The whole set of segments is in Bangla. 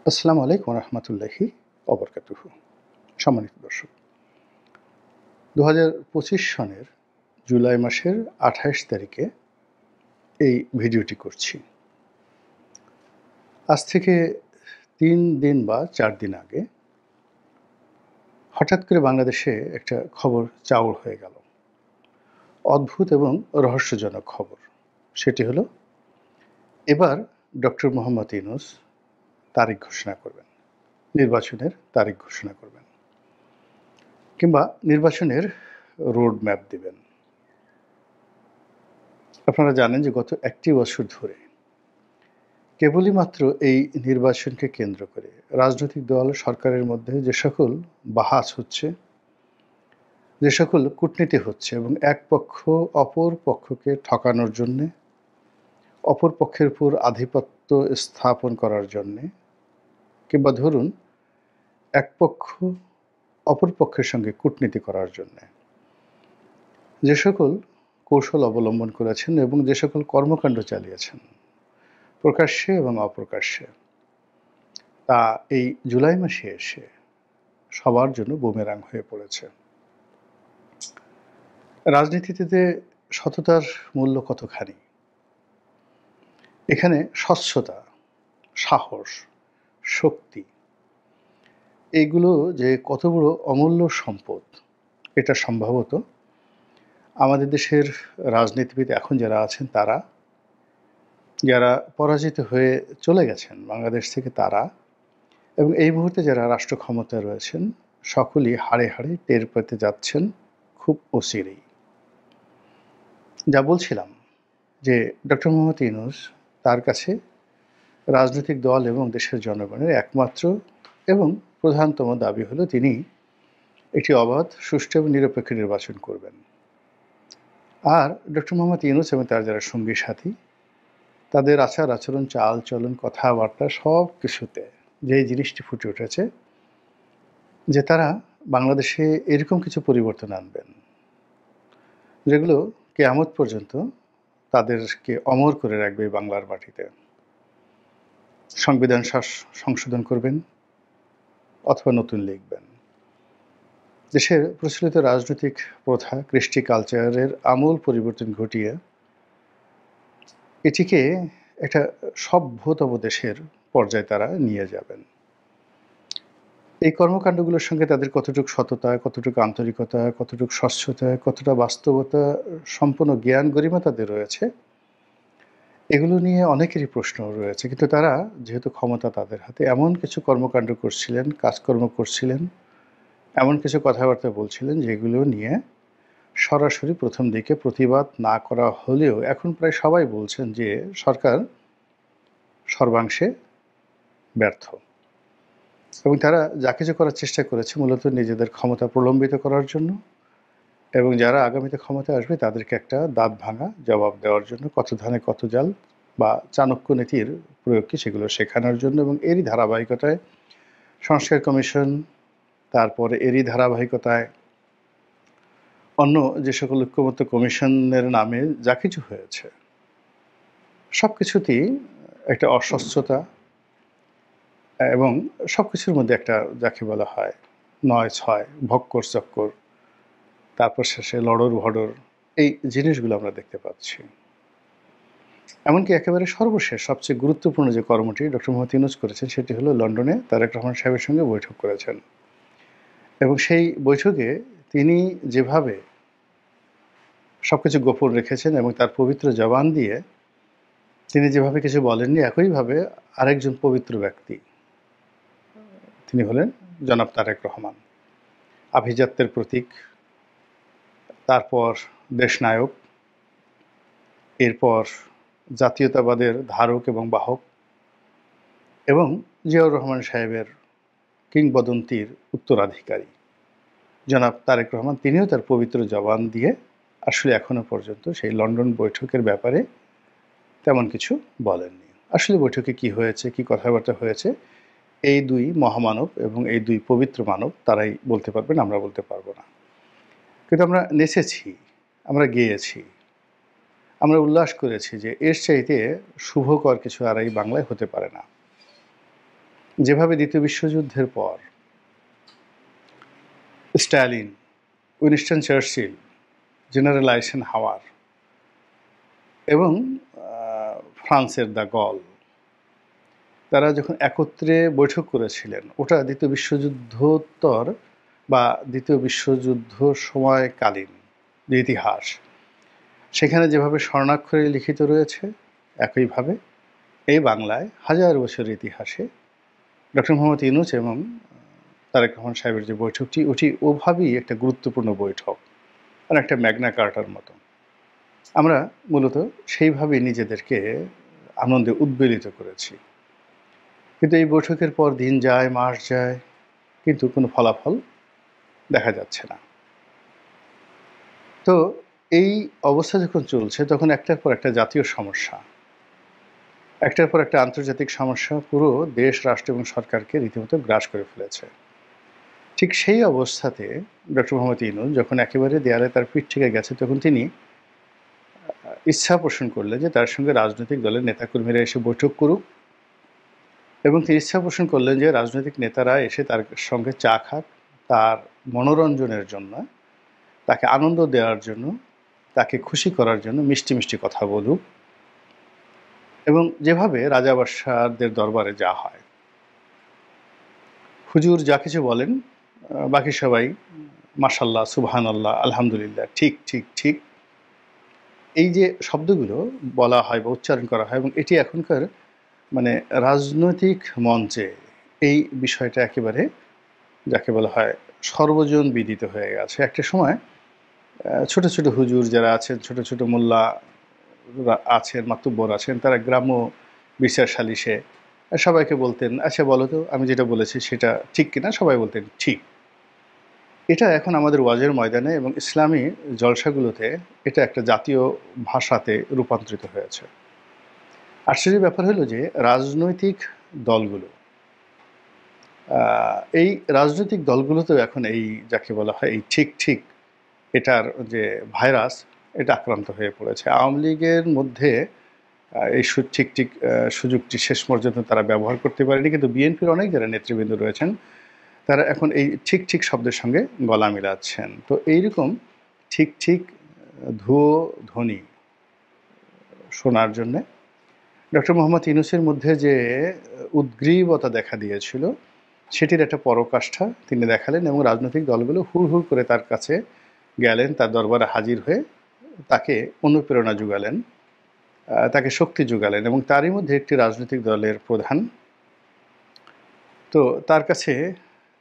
আসসালামু আলাইকুম রহমতুল্লাহি অবরকাতুহু। সম্মানিত দর্শক, ২০২৫ সনের জুলাই মাসের ২৮ তারিখে এই ভিডিওটি করছি। আজ থেকে ৩ দিন বা ৪ দিন আগে হঠাৎ করে বাংলাদেশে একটা খবর চাউর হয়ে গেল। অদ্ভুত এবং রহস্যজনক খবর। সেটি হলো, এবার ডক্টর মোহাম্মদ ইউনূস তারিখ ঘোষণা করবেন, নির্বাচনের তারিখ ঘোষণা করবেন কিংবা নির্বাচনের রোড ম্যাপ দিবেন। আপনারা জানেন যে গত একটি বছর ধরে কেবলই মাত্র এই নির্বাচনকে কেন্দ্র করে রাজনৈতিক দল সরকারের মধ্যে যে সকল বাহাস হচ্ছে, যে সকল কূটনীতি হচ্ছে এবং এক পক্ষ অপর পক্ষকে ঠকানোর জন্যে, অপর পক্ষের উপর আধিপত্য স্থাপন করার জন্যে, কিংবা ধরুন এক পক্ষ অপর পক্ষের সঙ্গে কূটনীতি করার জন্যে যে সকল কৌশল অবলম্বন করেছেন এবং যে সকল কর্মকাণ্ড চালিয়েছেন প্রকাশ্যে এবং অপ্রকাশ্যে, তা এই জুলাই মাসে এসে সবার জন্য বুমেরাং হয়ে পড়েছে। রাজনীতিতে সততার মূল্য কতখানি, এখানে স্বচ্ছতা, সাহস, শক্তি, এইগুলো যে কত বড় অমূল্য সম্পদ, এটা সম্ভবত আমাদের দেশের রাজনীতিবিদ এখন যারা আছেন তারা, যারা পরাজিত হয়ে চলে গেছেন বাংলাদেশ থেকে তারা, এবং এই মুহূর্তে যারা রাষ্ট্র ক্ষমতায় রয়েছেন সকলেই হাড়ে হাড়ে টের পেতে যাচ্ছেন খুব অচিরেই। যা বলছিলাম যে ডক্টর মোহাম্মদ ইউনূস, তার কাছে রাজনৈতিক দল এবং দেশের জনগণের একমাত্র এবং প্রধানতম দাবি হলো তিনি একটি অবাধ, সুষ্ঠু এবং নিরপেক্ষ নির্বাচন করবেন। আর ডক্টর মোহাম্মদ ইউনূস এবং তার যারা সঙ্গী সাথী, তাদের আচার আচরণ, চাল চলন, কথাবার্তা সব কিছুতে যে জিনিসটি ফুটে উঠেছে যে তারা বাংলাদেশে এরকম কিছু পরিবর্তন আনবেন যেগুলো কিয়ামত পর্যন্ত তাদেরকে অমর করে রাখবে বাংলার মাটিতে। সংবিধান সংশোধন করবেন অথবা নতুন লিখবেন। দেশের প্রচলিত রাজনৈতিক প্রথা, কৃষ্টি, কালচারের আমূল পরিবর্তন ঘটিয়ে এটিকে একটা সভ্যতম দেশের পর্যায়ে তারা নিয়ে যাবেন। এই কর্মকাণ্ডগুলোর সঙ্গে তাদের কতটুকু সততা, কতটুকু আন্তরিকতা, কতটুকু স্বচ্ছতা, কতটা বাস্তবতা সম্পন্ন জ্ঞান গরিমা তাদের রয়েছে, এগুলো নিয়ে অনেকেরই প্রশ্ন রয়েছে। কিন্তু তারা যেহেতু ক্ষমতা তাদের হাতে, এমন কিছু কর্মকাণ্ড করছিলেন, কাজকর্ম করছিলেন, এমন কিছু কথাবার্তা বলছিলেন যেগুলো নিয়ে সরাসরি প্রথম দিকে প্রতিবাদ না করা হলেও এখন প্রায় সবাই বলছেন যে সরকার সর্বাংশে ব্যর্থ এবং তারা যা কিছু করার চেষ্টা করেছে মূলত নিজেদের ক্ষমতা প্রলম্বিত করার জন্য এবং যারা আগামীতে ক্ষমতায় আসবে তাদেরকে একটা দাঁত ভাঙা জবাব দেওয়ার জন্য, কত ধানে কত জাল বা চাণক্য নীতির প্রয়োগ কি সেগুলো শেখানোর জন্য। এবং এরই ধারাবাহিকতায় সংস্কার কমিশন, তারপরে এরই ধারাবাহিকতায় অন্য যে সকল ঐক্যমত্য কমিশনের নামে যা কিছু হয়েছে সব কিছুতেই একটা অস্বচ্ছতা এবং সব কিছুর মধ্যে একটা যাকে বলা হয় নয় ছয়, ভক্কর চক্কর, তারপর শেষে লড়র ভড়র, এই জিনিসগুলো আমরা দেখতে পাচ্ছি। এমনকি একেবারে সর্বশেষ সবচেয়ে গুরুত্বপূর্ণ যে কর্মটি ডক্টর মোহাম্মদ ইউনূস করেছেন সেটি হলো লন্ডনে তারেক রহমান সাহেবের সঙ্গে বৈঠক করেছেন এবং সেই বৈঠকে তিনি যেভাবে সবকিছু গোপন রেখেছেন এবং তার পবিত্র জবান দিয়ে তিনি যেভাবে কিছু বলেননি, একইভাবে আরেকজন পবিত্র ব্যক্তি, তিনি হলেন জনাব তারেক রহমান, আভিজাত্যের প্রতীক, তারপর দেশনায়ক, এরপর জাতীয়তাবাদের ধারক এবং বাহক এবং জিয়াউর রহমান সাহেবের কিংবদন্তির উত্তরাধিকারী জনাব তারেক রহমান, তিনিও তার পবিত্র জবান দিয়ে আসলে এখনো পর্যন্ত সেই লন্ডন বৈঠকের ব্যাপারে তেমন কিছু বলেননি। আসলে বৈঠকে কি হয়েছে, কি কথাবার্তা হয়েছে, এই দুই মহামানব এবং এই দুই পবিত্র মানব তারাই বলতে পারবেন, আমরা বলতে পারবো না। কিন্তু আমরা নেচেছি, আমরা গেয়েছি, আমরা উল্লাস করেছি যে এর চাইতে শুভকর কিছু আর এই বাংলায় হতে পারে না। যেভাবে দ্বিতীয় বিশ্বযুদ্ধের পর স্ট্যালিন, উইনস্টন চার্চিল, জেনারেল আইসেনহাওয়ার এবং ফ্রান্সের দ্য গল, তারা যখন একত্রে বৈঠক করেছিলেন, ওটা দ্বিতীয় বিশ্বযুদ্ধোত্তর বা দ্বিতীয় বিশ্বযুদ্ধ সময়কালীন যে ইতিহাস, সেখানে যেভাবে স্বর্ণাক্ষরে লিখিত রয়েছে, একইভাবে এই বাংলায় হাজার বছরের ইতিহাসে ডক্টর মোহাম্মদ ইউনূস এবং তারেক রহমান সাহেবের যে বৈঠকটি, ওটি ওভাবেই একটা গুরুত্বপূর্ণ বৈঠক, আর একটা ম্যাগনা কার্টার মতো। আমরা মূলত সেইভাবেই নিজেদেরকে আনন্দে উদ্বেলিত করেছি। কিন্তু এই বৈঠকের পর দিন যায়, মাস যায়, কিন্তু কোনো ফলাফল দেখা যাচ্ছে না। তো এই অবস্থা যখন চলছে, তখন একটার পর একটা জাতীয় সমস্যা, একটার পর একটা আন্তর্জাতিক সমস্যা পুরো দেশ, রাষ্ট্র এবং সরকারকে রীতিমতো গ্রাস করে ফেলেছে। ঠিক সেই অবস্থাতে ডক্টর মোহাম্মদ ইউনূস যখন একেবারে দেয়ালে তার পিঠ থেকে গেছে, তখন তিনি ইচ্ছা পোষণ করলেন যে তার সঙ্গে রাজনৈতিক দলের নেতাকর্মীরা এসে বৈঠক করুক, এবং তিনি ইচ্ছা পোষণ করলেন যে রাজনৈতিক নেতারা এসে তার সঙ্গে চা খাক, তার মনোরঞ্জনের জন্য, তাকে আনন্দ দেওয়ার জন্য, তাকে খুশি করার জন্য মিষ্টি মিষ্টি কথা বলুক, এবং যেভাবে রাজা বাদশাহদের দরবারে যা হয়, হুজুর যা কিছু বলেন বাকি সবাই মাশাল্লাহ, সুবহানাল্লাহ, আলহামদুলিল্লাহ, ঠিক ঠিক ঠিক, এই যে শব্দগুলো বলা হয় বা উচ্চারণ করা হয়, এবং এটি এখনকার মানে রাজনৈতিক মঞ্চে এই বিষয়টা একেবারে যাকে বলা হয় সর্বজন বিদিত হয়ে গেছে। একটা সময় ছোট ছোট হুজুর যারা আছেন, ছোট ছোট মোল্লা আছেন, মাতুব্বর আছেন, তারা গ্রাম্য বিচার সালিশে সবাইকে বলতেন, আচ্ছা বলো তো আমি যেটা বলেছি সেটা ঠিক কিনা, সবাই বলতেন ঠিক। এটা এখন আমাদের ওয়াজের ময়দানে এবং ইসলামী জলসাগুলোতে এটা একটা জাতীয় ভাষাতে রূপান্তরিত হয়েছে। আশ্চর্যের ব্যাপার হলো যে রাজনৈতিক দলগুলো, এই রাজনৈতিক দলগুলোতেও এখন এই যাকে বলা হয় এই ঠিক ঠিক এটার যে ভাইরাস, এটা আক্রান্ত হয়ে পড়েছে। আওয়ামী লীগের মধ্যে এই ঠিক ঠিক সুযোগটি শেষ পর্যন্ত তারা ব্যবহার করতে পারেনি, কিন্তু বিএনপির অনেক যারা নেতৃবৃন্দ রয়েছেন তারা এখন এই ঠিক ঠিক শব্দের সঙ্গে গলা মিলাচ্ছেন। তো এইরকম ঠিক ঠিক ধুয়ো ধ্বনি শোনার জন্যে ডক্টর মোহাম্মদ ইউনূসের মধ্যে যে উদ্গ্রীবতা দেখা দিয়েছিল, সেটির একটা পরাকাষ্ঠা তিনি দেখালেন, এবং রাজনৈতিক দলগুলো হুড় হুড় করে তার কাছে গেলেন, তার দরবারে হাজির হয়ে তাকে অনুপ্রেরণা যোগালেন, তাকে শক্তি যোগালেন, এবং তারই মধ্যে একটি রাজনৈতিক দলের প্রধান। তো তার কাছে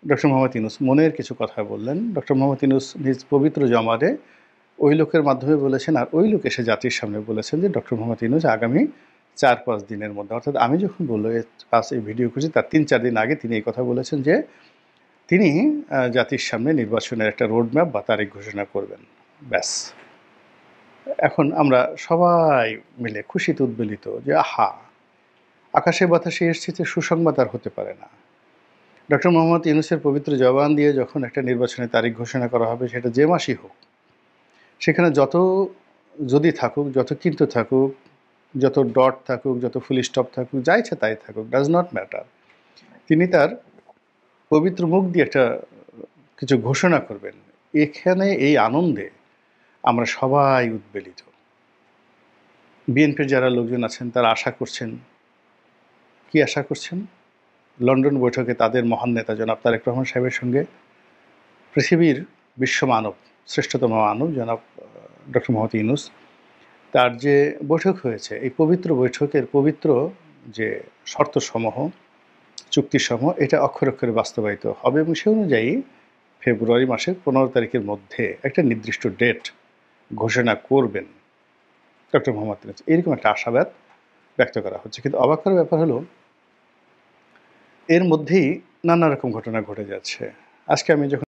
ডক্টর মোহাম্মদ ইউনূস মনের কিছু কথা বললেন। ডক্টর মোহাম্মদ ইউনূস নিজ পবিত্র জমারে ওই লোকের মাধ্যমে বলেছেন, আর ওই লোক এসে জাতির সামনে বলেছেন যে ডক্টর মোহাম্মদ ইউনূস আগামী 4-5 দিনের মধ্যে, অর্থাৎ আমি যখন বললো আজ এই ভিডিও করছি তার 3-4 দিন আগে তিনি এই কথা বলেছেন যে তিনি জাতির সামনে নির্বাচনের একটা রোডম্যাপ বা তারিখ ঘোষণা করবেন। ব্যাস, এখন আমরা সবাই মিলে খুশিতে উদ্বেলিত যে আহা, আকাশে বাতাসে এসেছে, সুসংবাদ আর হতে পারে না। ডক্টর মোহাম্মদ ইউনূসের পবিত্র জবান দিয়ে যখন একটা নির্বাচনের তারিখ ঘোষণা করা হবে, সেটা যে মাসই হোক, সেখানে যত যদি থাকুক, যত কিন্তু থাকুক, যত ডট থাকুক, যত ফুল স্টপ থাকুক, যা ইচ্ছা তাই থাকুক, ডাজ নট ম্যাটার, তিনি তার পবিত্র মুখ দিয়ে একটা কিছু ঘোষণা করবেন। এখানে এই আনন্দে আমরা সবাই উদ্বেলিত। বিএনপির যারা লোকজন আছেন তারা আশা করছেন, কি আশা করছেন? লন্ডন বৈঠকে তাদের মহান নেতা জনাব তারেক রহমান সাহেবের সঙ্গে পৃথিবীর বিশ্ব মানব, শ্রেষ্ঠতম মানব জনাব ডক্টর মোহাম্মদ ইউনূস, তার যে বৈঠক হয়েছে, এই পবিত্র বৈঠকের পবিত্র যে শর্তসমূহ, চুক্তিসমূহ, এটা অক্ষরে অক্ষরে বাস্তবায়িত হবে, এবং সে অনুযায়ী ফেব্রুয়ারি মাসের 15 তারিখের মধ্যে একটা নির্দিষ্ট ডেট ঘোষণা করবেন ডক্টর মোহাম্মদ ইউনূস। এরকম একটা আশাবাদ ব্যক্ত করা হচ্ছে। কিন্তু অবাক করার ব্যাপার হলো এর মধ্যেই নানা রকম ঘটনা ঘটে যাচ্ছে। আজকে আমি যখন